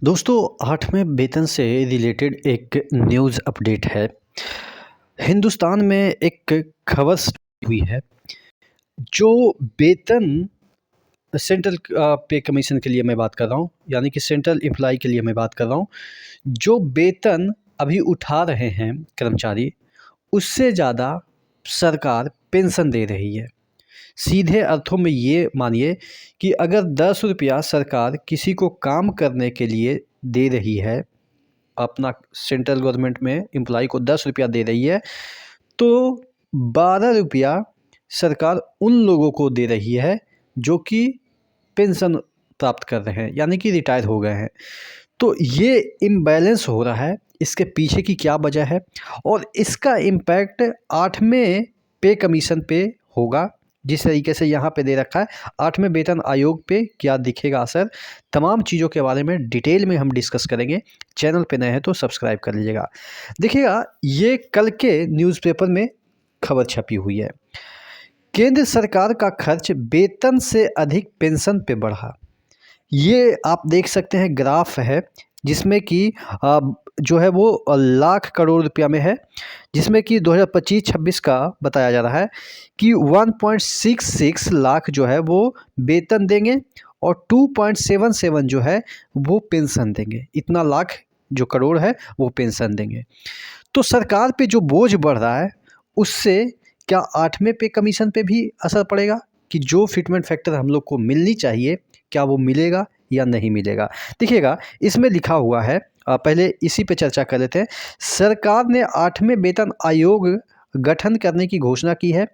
दोस्तों 8वें वेतन से रिलेटेड एक न्यूज़ अपडेट है। हिंदुस्तान में एक खबर हुई है। जो वेतन सेंट्रल पे कमीशन के लिए मैं बात कर रहा हूँ, यानी कि सेंट्रल एम्प्लॉय के लिए मैं बात कर रहा हूँ। जो वेतन अभी उठा रहे हैं कर्मचारी, उससे ज़्यादा सरकार पेंशन दे रही है। सीधे अर्थों में ये मानिए कि अगर 10 रुपया सरकार किसी को काम करने के लिए दे रही है, अपना सेंट्रल गवर्नमेंट में एम्प्लॉय को 10 रुपया दे रही है, तो 12 रुपया सरकार उन लोगों को दे रही है जो कि पेंशन प्राप्त कर रहे हैं, यानी कि रिटायर हो गए हैं। तो ये इम्बैलेंस हो रहा है। इसके पीछे की क्या वजह है और इसका इम्पैक्ट 8वें पे कमीशन पे होगा। जिस तरीके से यहाँ पे दे रखा है, 8वें वेतन आयोग पे क्या दिखेगा असर, तमाम चीज़ों के बारे में डिटेल में हम डिस्कस करेंगे। चैनल पे नए हैं तो सब्सक्राइब कर लीजिएगा। देखिएगा, ये कल के न्यूज़पेपर में खबर छपी हुई है। केंद्र सरकार का खर्च वेतन से अधिक पेंशन पे बढ़ा। ये आप देख सकते हैं, ग्राफ है जिसमें कि जो है वो लाख करोड़ रुपया में है, जिसमें कि 2025-26 का बताया जा रहा है कि 1.66 लाख जो है वो वेतन देंगे और 2.77 जो है वो पेंशन देंगे। इतना लाख जो करोड़ है वो पेंशन देंगे। तो सरकार पे जो बोझ बढ़ रहा है, उससे क्या 8वें पे कमीशन पे भी असर पड़ेगा कि जो फिटमेंट फैक्टर हम लोग को मिलनी चाहिए, क्या वो मिलेगा या नहीं मिलेगा। देखिएगा, इसमें लिखा हुआ है, पहले इसी पे चर्चा कर लेते हैं। सरकार ने 8वें वेतन आयोग गठन करने की घोषणा की है,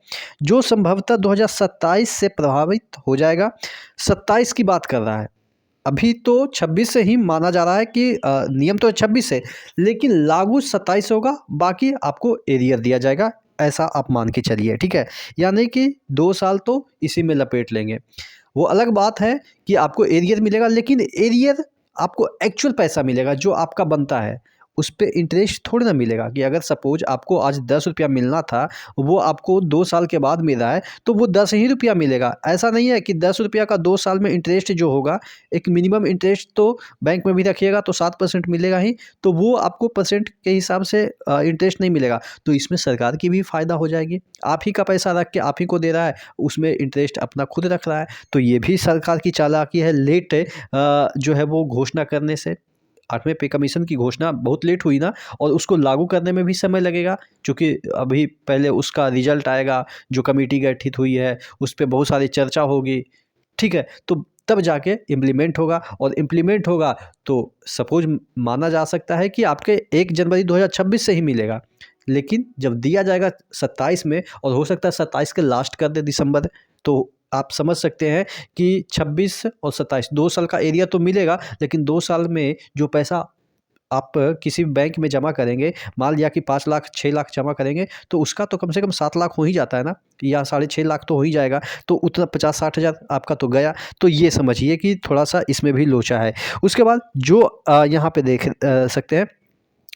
जो संभवतः 2027 से प्रभावित हो जाएगा। 27 की बात कर रहा है, अभी तो 26 से ही माना जा रहा है कि नियम तो 26 है, लेकिन लागू 27 होगा। बाकी आपको एरियर दिया जाएगा, ऐसा आप मान के चलिए, ठीक है। यानी कि 2 साल तो इसी में लपेट लेंगे। वो अलग बात है कि आपको एरियर मिलेगा, लेकिन एरियर आपको एक्चुअल पैसा मिलेगा जो आपका बनता है। उस पे इंटरेस्ट थोड़ी ना मिलेगा कि अगर सपोज आपको आज 10 रुपया मिलना था, वो आपको 2 साल के बाद मिल रहा है, तो वो 10 ही रुपया मिलेगा। ऐसा नहीं है कि 10 रुपया का 2 साल में इंटरेस्ट जो होगा, एक मिनिमम इंटरेस्ट तो बैंक में भी रखिएगा तो 7% मिलेगा ही, तो वो आपको परसेंट के हिसाब से इंटरेस्ट नहीं मिलेगा। तो इसमें सरकार की भी फ़ायदा हो जाएगी। आप ही का पैसा रख के आप ही को दे रहा है, उसमें इंटरेस्ट अपना खुद रख रहा है। तो ये भी सरकार की चालाकी है। लेट जो है वो घोषणा करने से, 8वें पे कमीशन की घोषणा बहुत लेट हुई ना, और उसको लागू करने में भी समय लगेगा, क्योंकि अभी पहले उसका रिजल्ट आएगा। जो कमेटी गठित हुई है उस पे बहुत सारी चर्चा होगी, ठीक है। तो तब जाके इम्प्लीमेंट होगा, और इम्प्लीमेंट होगा तो सपोज माना जा सकता है कि आपके 1 जनवरी 2026 से ही मिलेगा। लेकिन जब दिया जाएगा 27 में, और हो सकता है 27 के लास्ट कर दे दिसंबर, तो आप समझ सकते हैं कि 26 और 27 2 साल का एरिया तो मिलेगा, लेकिन 2 साल में जो पैसा आप किसी बैंक में जमा करेंगे, मान लिया कि 5 लाख 6 लाख जमा करेंगे, तो उसका तो कम से कम 7 लाख हो ही जाता है ना, या 6.5 लाख तो हो ही जाएगा। तो उतना 50-60 हज़ार आपका तो गया। तो ये समझिए कि थोड़ा-सा इसमें भी लोचा है। उसके बाद जो यहाँ पे देख सकते हैं,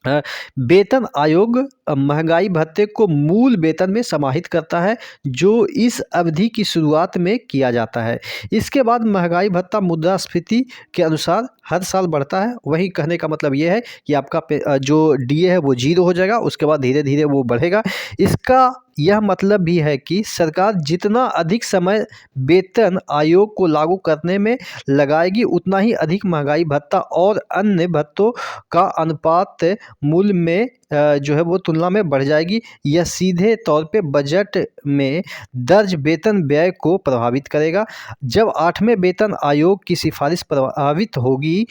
अ, वेतन आयोग महंगाई भत्ते को मूल वेतन में समाहित करता है, जो इस अवधि की शुरुआत में किया जाता है। इसके बाद महंगाई भत्ता मुद्रास्फीति के अनुसार हर साल बढ़ता है। वही कहने का मतलब ये है कि आपका जो डीए है वो 0 हो जाएगा, उसके बाद धीरे-धीरे वो बढ़ेगा। इसका यह मतलब भी है कि सरकार जितना अधिक समय वेतन आयोग को लागू करने में लगाएगी, उतना ही अधिक महंगाई भत्ता और अन्य भत्तों का अनुपात मूल्य में जो है वो तुलना में बढ़ जाएगी। यह सीधे तौर पे बजट में दर्ज वेतन व्यय को प्रभावित करेगा। जब 8वें वेतन आयोग की सिफारिश प्रभावित होगी,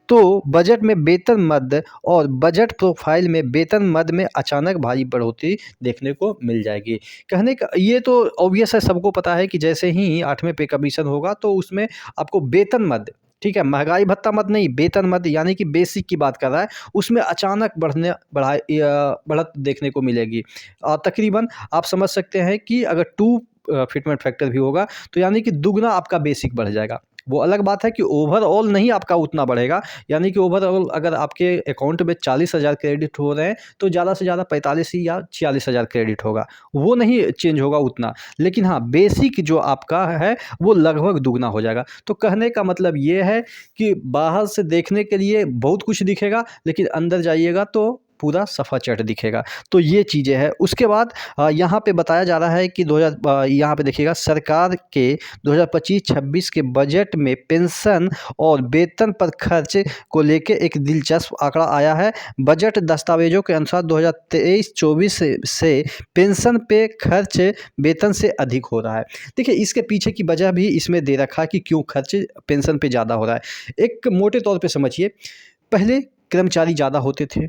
तो बजट में वेतन मद और बजट प्रोफाइल में वेतन मद में अचानक भारी बढ़ोतरी देखने को मिल जाएगी। कहने का ये तो ऑब्वियस है, सबको पता है कि जैसे ही 8वें पे कमीशन होगा तो उसमें आपको वेतन मद, ठीक है, महंगाई भत्ता मद नहीं, वेतन मद यानी कि बेसिक की बात कर रहा है, उसमें अचानक बढ़त देखने को मिलेगी। तकरीबन आप समझ सकते हैं कि अगर 2 फिटमेंट फैक्टर भी होगा, तो यानी कि दुगना आपका बेसिक बढ़ जाएगा। वो अलग बात है कि ओवरऑल नहीं आपका उतना बढ़ेगा, यानी कि ओवरऑल अगर आपके अकाउंट में 40,000 क्रेडिट हो रहे हैं तो ज़्यादा से ज़्यादा 45 ही या 46,000 क्रेडिट होगा, वो नहीं चेंज होगा उतना। लेकिन हाँ, बेसिक जो आपका है वो लगभग दुगना हो जाएगा। तो कहने का मतलब ये है कि बाहर से देखने के लिए बहुत कुछ दिखेगा, लेकिन अंदर जाइएगा तो पूरा सफाचट दिखेगा। तो ये चीज़ें हैं। उसके बाद यहाँ पे बताया जा रहा है कि 2000 यहाँ पे देखिएगा, सरकार के 2025-26 के बजट में पेंशन और वेतन पर खर्च को लेके एक दिलचस्प आंकड़ा आया है। बजट दस्तावेजों के अनुसार 2023-24 से पेंशन पे खर्च वेतन से अधिक हो रहा है। देखिए, इसके पीछे की वजह भी इसमें दे रखा है कि क्यों खर्च पेंशन पे ज़्यादा हो रहा है। एक मोटे तौर पे समझिए, पहले कर्मचारी ज़्यादा होते थे,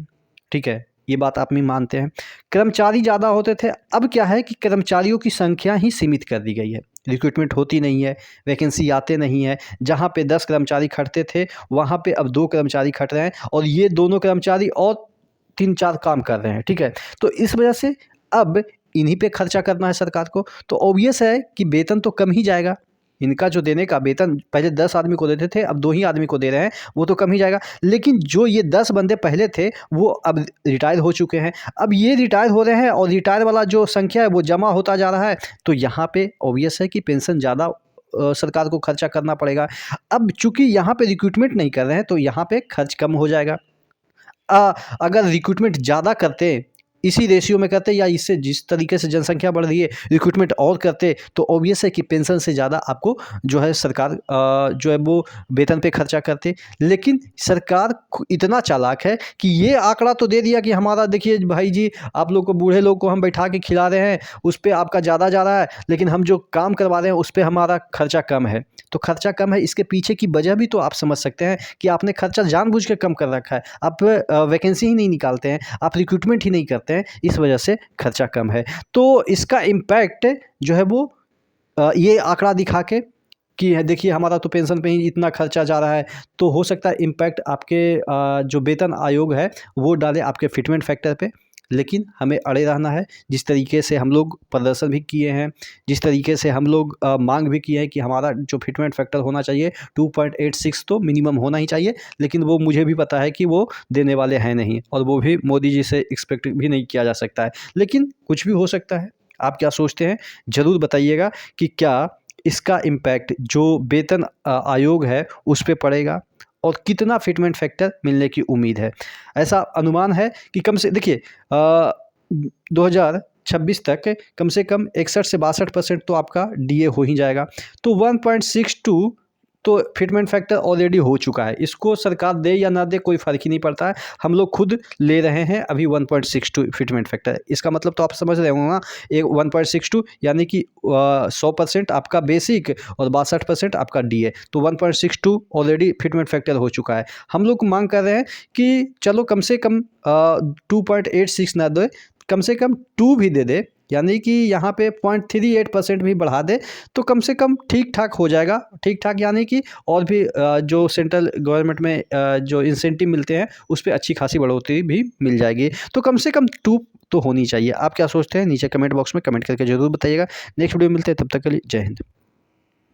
ठीक है, ये बात आप भी मानते हैं। कर्मचारी ज़्यादा होते थे, अब क्या है कि कर्मचारियों की संख्या ही सीमित कर दी गई है। रिक्रूटमेंट होती नहीं है, वैकेंसी आते नहीं है। जहाँ पे 10 कर्मचारी खटते थे, वहाँ पे अब 2 कर्मचारी खट रहे हैं, और ये दोनों कर्मचारी और 3-4 काम कर रहे हैं, ठीक है। तो इस वजह से अब इन्हीं पे खर्चा करना है सरकार को, तो ऑब्वियस है कि वेतन तो कम ही जाएगा। इनका जो देने का वेतन पहले 10 आदमी को देते थे, अब 2 ही आदमी को दे रहे हैं, वो तो कम ही जाएगा। लेकिन जो ये 10 बंदे पहले थे, वो अब रिटायर हो चुके हैं। अब ये रिटायर हो रहे हैं और रिटायर वाला जो संख्या है वो जमा होता जा रहा है, तो यहाँ पे ऑब्वियस है कि पेंशन ज़्यादा सरकार को खर्चा करना पड़ेगा। अब चूँकि यहाँ पे रिक्रूटमेंट नहीं कर रहे हैं, तो यहाँ पे खर्च कम हो जाएगा। अगर रिक्रूटमेंट ज़्यादा करते, इसी रेशियो में करते, या इससे जिस तरीके से जनसंख्या बढ़ रही है रिक्रूटमेंट और करते, तो ऑब्वियस है कि पेंशन से ज़्यादा आपको जो है सरकार जो है वो वेतन पे खर्चा करते। लेकिन सरकार इतना चालाक है कि ये आंकड़ा तो दे दिया कि हमारा देखिए भाई जी, आप लोग को, बूढ़े लोग को हम बैठा के खिला रहे हैं, उस पर आपका ज़्यादा जा रहा है, लेकिन हम जो काम करवा रहे हैं उस पर हमारा खर्चा कम है। तो खर्चा कम है, इसके पीछे की वजह भी तो आप समझ सकते हैं कि आपने खर्चा जानबूझ के कम कर रखा है। आप वैकेंसी ही नहीं निकालते हैं, आप रिक्रूटमेंट ही नहीं करते हैं, इस वजह से खर्चा कम है। तो इसका इम्पैक्ट जो है वो ये आंकड़ा दिखा के कि देखिए हमारा तो पेंशन पे ही इतना खर्चा जा रहा है, तो हो सकता है इम्पैक्ट आपके जो वेतन आयोग है वो डाले आपके फिटमेंट फैक्टर पे। लेकिन हमें अड़े रहना है, जिस तरीके से हम लोग प्रदर्शन भी किए हैं, जिस तरीके से हम लोग मांग भी किए हैं कि हमारा जो फिटमेंट फैक्टर होना चाहिए 2.86 तो मिनिमम होना ही चाहिए। लेकिन वो मुझे भी पता है कि वो देने वाले हैं नहीं, और वो भी मोदी जी से एक्सपेक्ट भी नहीं किया जा सकता है। लेकिन कुछ भी हो सकता है। आप क्या सोचते हैं, ज़रूर बताइएगा कि क्या इसका इम्पैक्ट जो वेतन आयोग है उस पे पड़ेगा, और कितना फिटमेंट फैक्टर मिलने की उम्मीद है। ऐसा अनुमान है कि कम से देखिए 2026 तक कम से कम 61 से 62% तो आपका डीए हो ही जाएगा। तो 1.62 तो फिटमेंट फैक्टर ऑलरेडी हो चुका है। इसको सरकार दे या ना दे कोई फ़र्क ही नहीं पड़ता है, हम लोग खुद ले रहे हैं अभी 1.62 फिटमेंट फैक्टर। इसका मतलब तो आप समझ रहे होंगे ना, एक 1.62 यानी कि 100% आपका बेसिक और 62% आपका डीए, तो 1.62 ऑलरेडी फिटमेंट फैक्टर हो चुका है। हम लोग मांग कर रहे हैं कि चलो कम से कम 2.86 ना दे, कम से कम 2 भी दे दे, यानी कि यहाँ पे 0.38% भी बढ़ा दे, तो कम से कम ठीक ठाक हो जाएगा। ठीक ठाक यानी कि और भी जो सेंट्रल गवर्नमेंट में जो इंसेंटिव मिलते हैं उस पे अच्छी खासी बढ़ोतरी भी मिल जाएगी। तो कम से कम 2 तो होनी चाहिए। आप क्या सोचते हैं, नीचे कमेंट बॉक्स में कमेंट करके ज़रूर बताइएगा। नेक्स्ट वीडियो में मिलते हैं, तब तक के लिए जय हिंद।